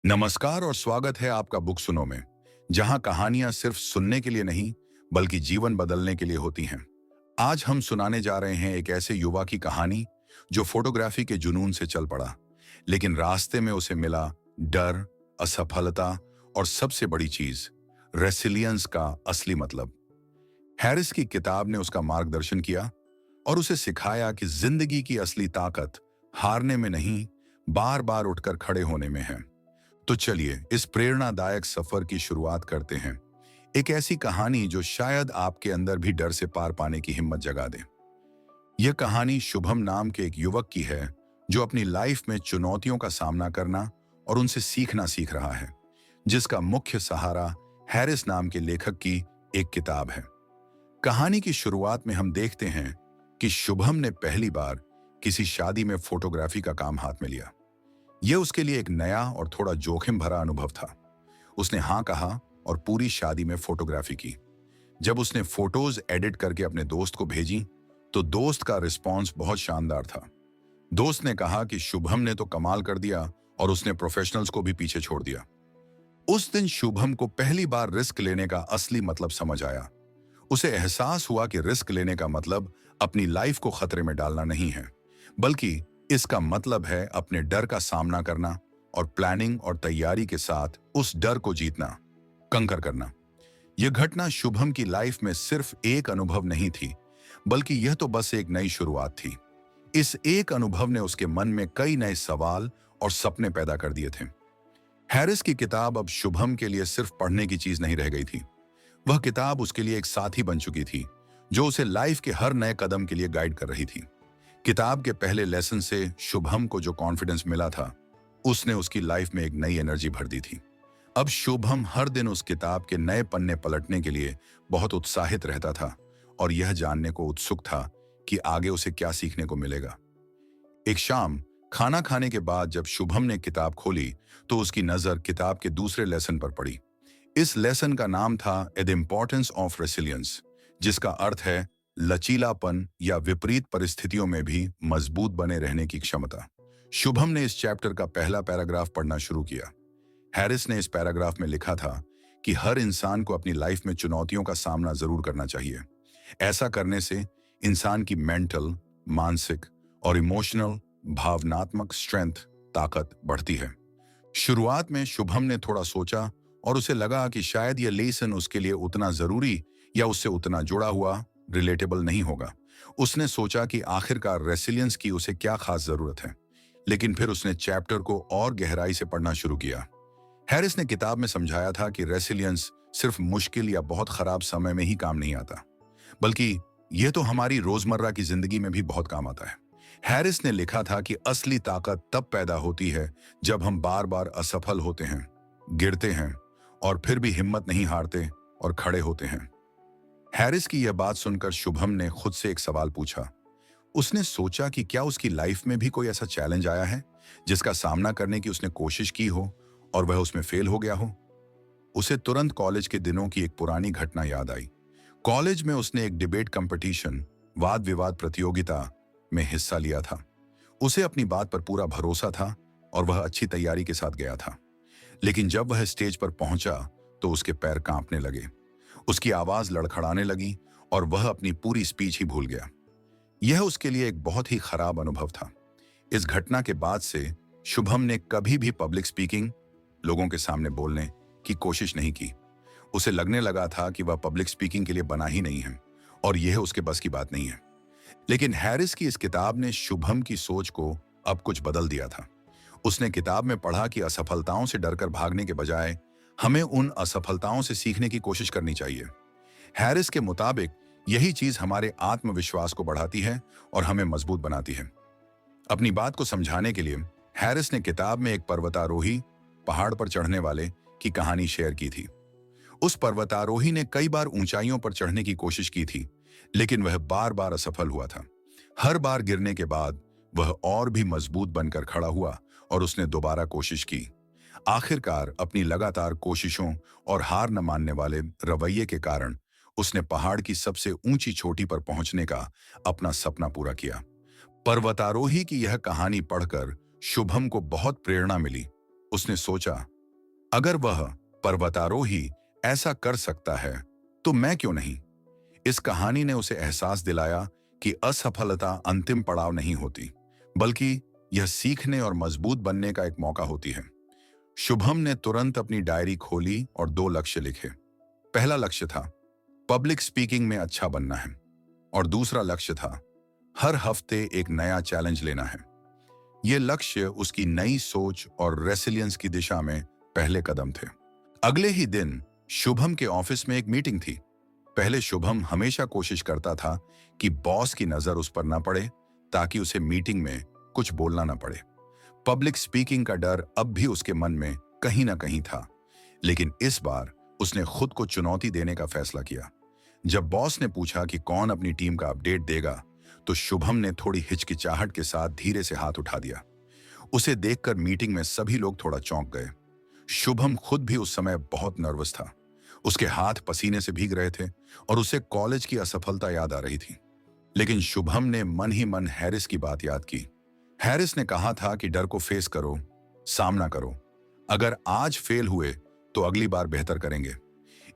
नमस्कार और स्वागत है आपका बुक सुनो में, जहां कहानियां सिर्फ सुनने के लिए नहीं, बल्कि जीवन बदलने के लिए होती हैं। आज हम सुनाने जा रहे हैं एक ऐसे युवा की कहानी जो फोटोग्राफी के जुनून से चल पड़ा, लेकिन रास्ते में उसे मिला डर, असफलता और सबसे बड़ी चीज, रेसिलियंस का असली मतलब। हैरिस की किताब ने उसका मार्गदर्शन किया और उसे सिखाया कि जिंदगी की असली ताकत हारने में नहीं, बार बार उठकर खड़े होने में है। तो चलिए इस प्रेरणादायक सफर की शुरुआत करते हैं। एक ऐसी कहानी जो शायद आपके अंदर भी डर से पार पाने की हिम्मत जगा दे। यह कहानी शुभम नाम के एक युवक की है जो अपनी लाइफ में चुनौतियों का सामना करना और उनसे सीखना सीख रहा है, जिसका मुख्य सहारा हैरिस नाम के लेखक की एक किताब है। कहानी की शुरुआत में हम देखते हैं कि शुभम ने पहली बार किसी शादी में फोटोग्राफी का काम हाथ में लिया। यह उसके लिए एक नया और थोड़ा जोखिम भरा अनुभव था। उसने हाँ कहा और पूरी शादी में फोटोग्राफी की। जब उसने फोटोज एडिट करके अपने दोस्त को भेजी, तो दोस्त का रिस्पॉन्स बहुत शानदार था। दोस्त ने कहा कि शुभम ने तो कमाल कर दिया और उसने प्रोफेशनल्स को भी पीछे छोड़ दिया। उस दिन शुभम को पहली बार रिस्क लेने का असली मतलब समझ आया। उसे एहसास हुआ कि रिस्क लेने का मतलब अपनी लाइफ को खतरे में डालना नहीं है, बल्कि इसका मतलब है अपने डर का सामना करना और प्लानिंग और तैयारी के साथ उस डर को जीतना, कंकर करना। यह घटना शुभम की लाइफ में सिर्फ एक अनुभव नहीं थी, बल्कि यह तो बस एक नई शुरुआत थी। इस एक अनुभव ने उसके मन में कई नए सवाल और सपने पैदा कर दिए थे। हैरिस की किताब अब शुभम के लिए सिर्फ पढ़ने की चीज नहीं रह गई थी। वह किताब उसके लिए एक साथी बन चुकी थी, जो उसे लाइफ के हर नए कदम के लिए गाइड कर रही थी। किताब के पहले लेसन से शुभम को जो कॉन्फिडेंस मिला था, उसने उसकी लाइफ में एक नई एनर्जी भर दी थी। अब शुभम हर दिन उस किताब के नए पन्ने पलटने के लिए बहुत उत्साहित रहता था और यह जानने को उत्सुक था कि आगे उसे क्या सीखने को मिलेगा। एक शाम खाना खाने के बाद जब शुभम ने किताब खोली, तो उसकी नजर किताब के दूसरे लेसन पर पड़ी। इस लेसन का नाम था द इम्पोर्टेंस ऑफ रेसिलियंस, जिसका अर्थ है लचीलापन या विपरीत परिस्थितियों में भी मजबूत बने रहने की क्षमता। शुभम ने इस चैप्टर का पहला पैराग्राफ पढ़ना शुरू किया। हैरिस ने इस पैराग्राफ में लिखा था कि हर इंसान को अपनी लाइफ में चुनौतियों का सामना जरूर करना चाहिए। ऐसा करने से इंसान की मेंटल, मानसिक और इमोशनल, भावनात्मक स्ट्रेंथ, ताकत बढ़ती है। शुरुआत में शुभम ने थोड़ा सोचा और उसे लगा कि शायद यह लेसन उसके लिए उतना जरूरी या उससे उतना जुड़ा हुआ, रिलेटेबल नहीं होगा। उसने सोचा कि आखिरकार रेसिलियंस की उसे क्या खास जरूरत है। लेकिन फिर उसने चैप्टर को और गहराई से पढ़ना शुरू किया। हैरिस ने किताब में समझाया था कि रेसिलियंस सिर्फ मुश्किल या बहुत खराब समय में ही काम नहीं आता, बल्कि यह तो हमारी रोजमर्रा की जिंदगी में भी बहुत काम आता है। हैरिस ने लिखा था कि असली ताकत तब पैदा होती है जब हम बार बार असफल होते हैं, गिरते हैं और फिर भी हिम्मत नहीं हारते और खड़े होते हैं। हैरिस की यह बात सुनकर शुभम ने खुद से एक सवाल पूछा। उसने सोचा कि क्या उसकी लाइफ में भी कोई ऐसा चैलेंज आया है जिसका सामना करने की उसने कोशिश की हो और वह उसमें फेल हो गया हो। उसे तुरंत कॉलेज के दिनों की एक पुरानी घटना याद आई। कॉलेज में उसने एक डिबेट कंपटीशन, वाद विवाद प्रतियोगिता में हिस्सा लिया था। उसे अपनी बात पर पूरा भरोसा था और वह अच्छी तैयारी के साथ गया था। लेकिन जब वह स्टेज पर पहुंचा, तो उसके पैर कांपने लगे, उसकी आवाज लड़खड़ाने लगी और वह अपनी पूरी स्पीच ही भूल गया। यह उसके लिए एक बहुत ही खराब अनुभव था। इस घटना के बाद से शुभम ने कभी भी पब्लिक स्पीकिंग, लोगों के सामने बोलने की कोशिश नहीं की। उसे लगने लगा था कि वह पब्लिक स्पीकिंग के लिए बना ही नहीं है और यह उसके बस की बात नहीं है। लेकिन हैरिस की इस किताब ने शुभम की सोच को अब कुछ बदल दिया था। उसने किताब में पढ़ा कि असफलताओं से डरकर भागने के बजाय हमें उन असफलताओं से सीखने की कोशिश करनी चाहिए। हैरिस के मुताबिक यही चीज हमारे आत्मविश्वास को बढ़ाती है और हमें मजबूत बनाती है। अपनी बात को समझाने के लिए हैरिस ने किताब में एक पर्वतारोही, पहाड़ पर चढ़ने वाले की कहानी शेयर की थी। उस पर्वतारोही ने कई बार ऊंचाइयों पर चढ़ने की कोशिश की थी, लेकिन वह बार बार असफल हुआ था। हर बार गिरने के बाद वह और भी मजबूत बनकर खड़ा हुआ और उसने दोबारा कोशिश की। आखिरकार अपनी लगातार कोशिशों और हार न मानने वाले रवैये के कारण उसने पहाड़ की सबसे ऊंची चोटी पर पहुंचने का अपना सपना पूरा किया। पर्वतारोही की यह कहानी पढ़कर शुभम को बहुत प्रेरणा मिली। उसने सोचा, अगर वह पर्वतारोही ऐसा कर सकता है तो मैं क्यों नहीं। इस कहानी ने उसे एहसास दिलाया कि असफलता अंतिम पड़ाव नहीं होती, बल्कि यह सीखने और मजबूत बनने का एक मौका होती है। शुभम ने तुरंत अपनी डायरी खोली और 2 लक्ष्य लिखे। पहला लक्ष्य था पब्लिक स्पीकिंग में अच्छा बनना है और दूसरा लक्ष्य था हर हफ्ते एक नया चैलेंज लेना है। ये लक्ष्य उसकी नई सोच और रेसिलियंस की दिशा में पहले कदम थे। अगले ही दिन शुभम के ऑफिस में एक मीटिंग थी। पहले शुभम हमेशा कोशिश करता था कि बॉस की नजर उस पर ना पड़े, ताकि उसे मीटिंग में कुछ बोलना ना पड़े। पब्लिक स्पीकिंग का डर अब भी उसके मन में कहीं ना कहीं था, लेकिन इस बार उसने खुद को चुनौती देने का फैसला किया। जब बॉस ने पूछा कि कौन अपनी टीम का अपडेट देगा, तो शुभम ने थोड़ी हिचकिचाहट के साथ धीरे से हाथ उठा दिया। उसे देखकर मीटिंग में सभी लोग थोड़ा चौंक गए। शुभम खुद भी उस समय बहुत नर्वस था। उसके हाथ पसीने से भीग रहे थे और उसे कॉलेज की असफलता याद आ रही थी। लेकिन शुभम ने मन ही मन हैरिस की बात याद की। हैरिस ने कहा था कि डर को फेस करो, सामना करो। अगर आज फेल हुए तो अगली बार बेहतर करेंगे।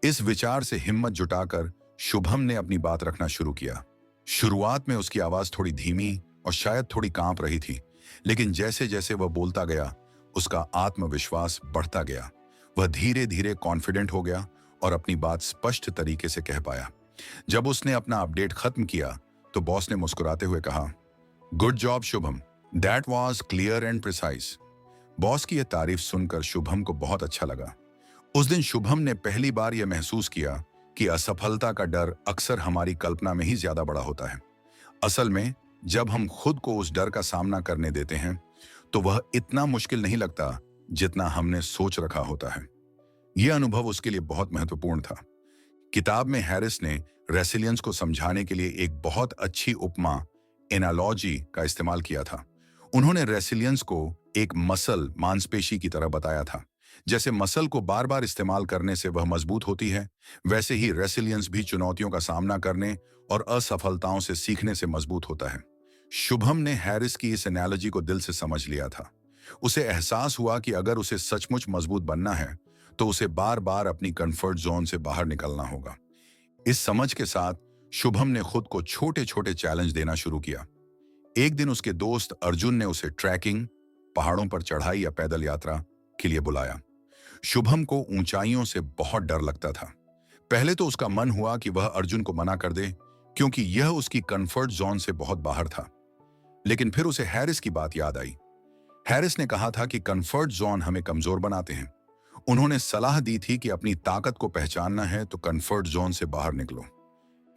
इस विचार से हिम्मत जुटाकर शुभम ने अपनी बात रखना शुरू किया। शुरुआत में उसकी आवाज थोड़ी धीमी और शायद थोड़ी कांप रही थी, लेकिन जैसे जैसे वह बोलता गया, उसका आत्मविश्वास बढ़ता गया। वह धीरे धीरे कॉन्फिडेंट हो गया और अपनी बात स्पष्ट तरीके से कह पाया। जब उसने अपना अपडेट खत्म किया, तो बॉस ने मुस्कुराते हुए कहा, good job Shubham, that was clear and precise. Boss की यह तारीफ सुनकर शुभम को बहुत अच्छा लगा। उस दिन शुभम ने पहली बार यह महसूस किया कि असफलता का डर अक्सर हमारी कल्पना में ही ज्यादा बड़ा होता है। असल में जब हम खुद को उस डर का सामना करने देते हैं, तो वह इतना मुश्किल नहीं लगता जितना हमने सोच रखा होता है। यह अनुभव उसके लिए बहुत महत्वपूर्ण था। किताब में हैरिस ने रेसिलियंस को समझाने के लिए एक बहुत अच्छी उपमा, एनालॉजी का इस्तेमाल किया था। उन्होंने रेसिलियंस को एक मसल, मांसपेशी की तरह बताया था। जैसे मसल को बार बार इस्तेमाल करने से वह मजबूत होती है, वैसे ही रेसिलियंस भी चुनौतियों का सामना करने और असफलताओं से सीखने से मजबूत होता है। शुभम ने हैरिस की इस एनालॉजी को दिल से समझ लिया था। उसे एहसास हुआ कि अगर उसे सचमुच मजबूत बनना है, तो उसे बार बार अपनी कंफर्ट जोन से बाहर निकलना होगा। इस समझ के साथ शुभम ने खुद को छोटे छोटे चैलेंज देना शुरू किया। एक दिन उसके दोस्त अर्जुन ने उसे ट्रैकिंग, पहाड़ों पर चढ़ाई या पैदल यात्रा के लिए बुलाया। शुभम को ऊंचाइयों से बहुत डर लगता था। पहले तो उसका मन हुआ कि वह अर्जुन को मना कर दे, क्योंकि यह उसकी कंफर्ट जोन से बहुत बाहर था। लेकिन फिर उसे हैरिस की बात याद आई। हैरिस ने कहा था कि कंफर्ट जोन हमें कमजोर बनाते हैं। उन्होंने सलाह दी थी कि अपनी ताकत को पहचानना है तो कंफर्ट जोन से बाहर निकलो।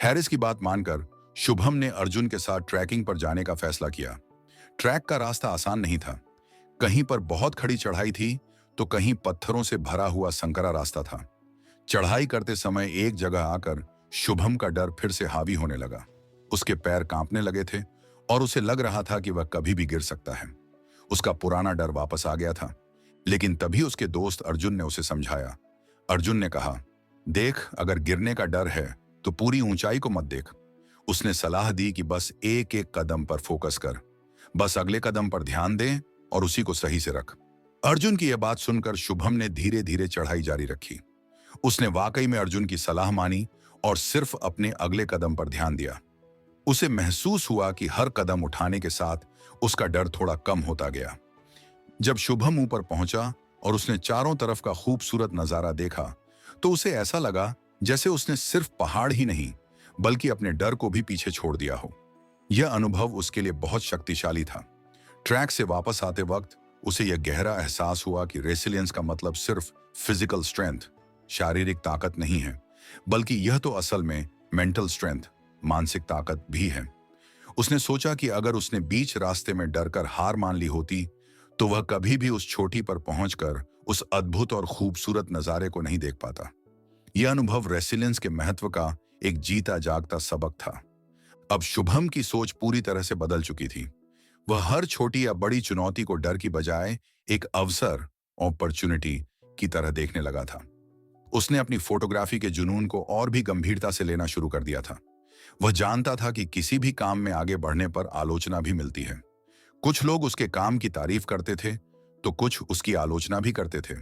हैरिस की बात मानकर शुभम ने अर्जुन के साथ ट्रैकिंग पर जाने का फैसला किया। ट्रैक का रास्ता आसान नहीं था। कहीं पर बहुत खड़ी चढ़ाई थी, तो कहीं पत्थरों से भरा हुआ संकरा रास्ता था। चढ़ाई करते समय एक जगह आकर शुभम का डर फिर से हावी होने लगा। उसके पैर कांपने लगे थे और उसे लग रहा था कि वह कभी भी गिर सकता है। उसका पुराना डर वापस आ गया था। लेकिन तभी उसके दोस्त अर्जुन ने उसे समझाया। अर्जुन ने कहा, देख, अगर गिरने का डर है तो पूरी ऊंचाई को मत देख। उसने सलाह दी कि बस एक एक कदम पर फोकस कर, बस अगले कदम पर ध्यान दे और उसी को सही से रख। अर्जुन की यह बात सुनकर शुभम ने धीरे धीरे चढ़ाई जारी रखी। उसने वाकई में अर्जुन की सलाह मानी और सिर्फ अपने अगले कदम पर ध्यान दिया। उसे महसूस हुआ कि हर कदम उठाने के साथ उसका डर थोड़ा कम होता गया। जब शुभम ऊपर पहुंचा और उसने चारों तरफ का खूबसूरत नजारा देखा, तो उसे ऐसा लगा जैसे उसने सिर्फ पहाड़ ही नहीं, बल्कि अपने डर को भी पीछे छोड़ दिया हो। यह अनुभव उसके लिए बहुत शक्तिशाली था। ट्रैक से वापस आते वक्त उसे यह गहरा एहसास हुआ कि रेसिलियंस का मतलब सिर्फ फिजिकल स्ट्रेंथ, शारीरिक ताकत नहीं है, बल्कि यह तो असल में मेंटल स्ट्रेंथ, मानसिक ताकत भी है। उसने सोचा कि अगर उसने बीच रास्ते में डरकर हार मान ली होती, तो वह कभी भी उस चोटी पर पहुंचकर उस अद्भुत और खूबसूरत नजारे को नहीं देख पाता। यह अनुभव रेसिलियंस के महत्व का एक जीता जागता सबक था। अब शुभम की सोच पूरी तरह से बदल चुकी थी। वह हर छोटी या बड़ी चुनौती को डर की बजाय एक अवसर, अपॉर्चुनिटी की तरह देखने लगा था। उसने अपनी फोटोग्राफी के जुनून को और भी गंभीरता से लेना शुरू कर दिया था। वह जानता था कि किसी भी काम में आगे बढ़ने पर आलोचना भी मिलती है। कुछ लोग उसके काम की तारीफ करते थे, तो कुछ उसकी आलोचना भी करते थे।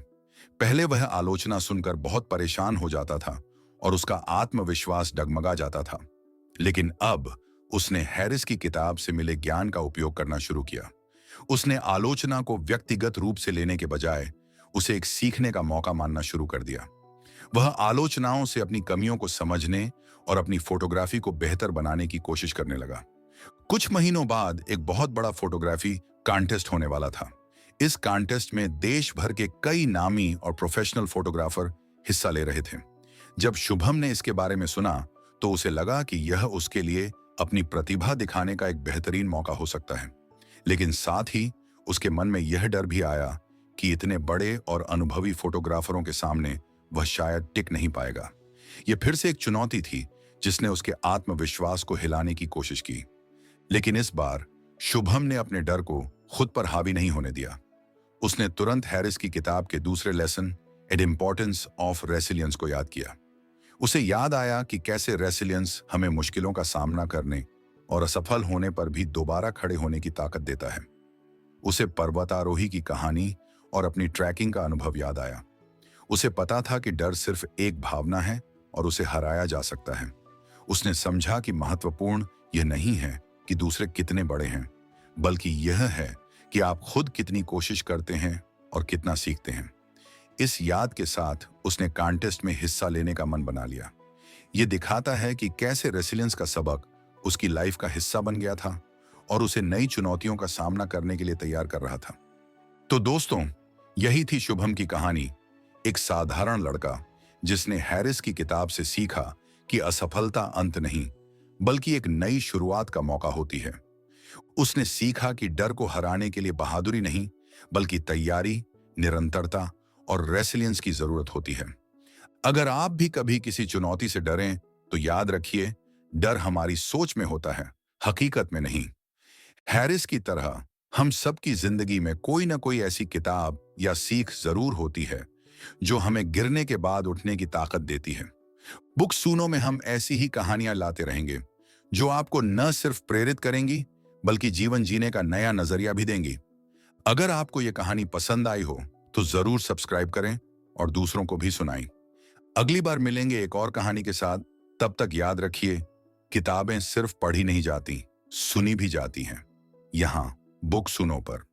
पहले वह आलोचना सुनकर बहुत परेशान हो जाता था और उसका आत्मविश्वास डगमगा जाता था। लेकिन अब उसने हैरिस की किताब से मिले ज्ञान का उपयोग करना शुरू किया। उसने आलोचना को व्यक्तिगत रूप से लेने के बजाय उसे एक सीखने का मौका मानना शुरू कर दिया। वह आलोचनाओं से अपनी कमियों को समझने और अपनी फोटोग्राफी को बेहतर बनाने की कोशिश करने लगा। कुछ महीनों बाद एक बहुत बड़ा फोटोग्राफी कॉन्टेस्ट होने वाला था। इस कॉन्टेस्ट में देश भर के कई नामी और प्रोफेशनल फोटोग्राफर हिस्सा ले रहे थे। जब शुभम ने इसके बारे में सुना तो उसे लगा कि यह उसके लिए अपनी प्रतिभा दिखाने का एक बेहतरीन मौका हो सकता है। लेकिन साथ ही उसके मन में यह डर भी आया कि इतने बड़े और अनुभवी फोटोग्राफरों के सामने वह शायद टिक नहीं पाएगा। यह फिर से एक चुनौती थी जिसने उसके आत्मविश्वास को हिलाने की कोशिश की। लेकिन इस बार शुभम ने अपने डर को खुद पर हावी नहीं होने दिया। उसने तुरंत हैरिस की किताब के दूसरे लेसन एड इम्पोर्टेंस ऑफ रेसिलियंस को याद किया। उसे याद आया कि कैसे रेसिलियंस हमें मुश्किलों का सामना करने और असफल होने पर भी दोबारा खड़े होने की ताकत देता है। उसे पर्वतारोही की कहानी और अपनी ट्रैकिंग का अनुभव याद आया। उसे पता था कि डर सिर्फ एक भावना है और उसे हराया जा सकता है। उसने समझा कि महत्वपूर्ण यह नहीं है कि दूसरे कितने बड़े हैं, बल्कि यह है कि आप खुद कितनी कोशिश करते हैं और कितना सीखते हैं। इस याद के साथ उसने कॉन्टेस्ट में हिस्सा लेने का मन बना लिया। यह दिखाता है कि कैसे रेसिलियंस का सबक उसकी लाइफ का हिस्सा बन गया था और उसे नई चुनौतियों का सामना करने के लिए तैयार कर रहा था। तो दोस्तों, यही थी शुभम की कहानी। एक साधारण लड़का जिसने हैरिस की किताब से सीखा कि असफलता अंत नहीं, बल्कि एक नई शुरुआत का मौका होती है। उसने सीखा कि डर को हराने के लिए बहादुरी नहीं, बल्कि तैयारी, निरंतरता और रेसिलियंस की जरूरत होती है। अगर आप भी कभी किसी चुनौती से डरें तो याद रखिए, डर हमारी सोच में होता है, हकीकत में नहीं। हैरिस की तरह हम सबकी जिंदगी में कोई ना कोई ऐसी किताब या सीख जरूर होती है जो हमें गिरने के बाद उठने की ताकत देती है। बुक सूनो में हम ऐसी ही कहानियां लाते रहेंगे जो आपको न सिर्फ प्रेरित करेंगी बल्कि जीवन जीने का नया नजरिया भी देंगी। अगर आपको यह कहानी पसंद आई हो तो जरूर सब्सक्राइब करें और दूसरों को भी सुनाएं। अगली बार मिलेंगे एक और कहानी के साथ। तब तक याद रखिए, किताबें सिर्फ पढ़ी नहीं जाती, सुनी भी जाती हैं। यहाँ बुक सुनो पर।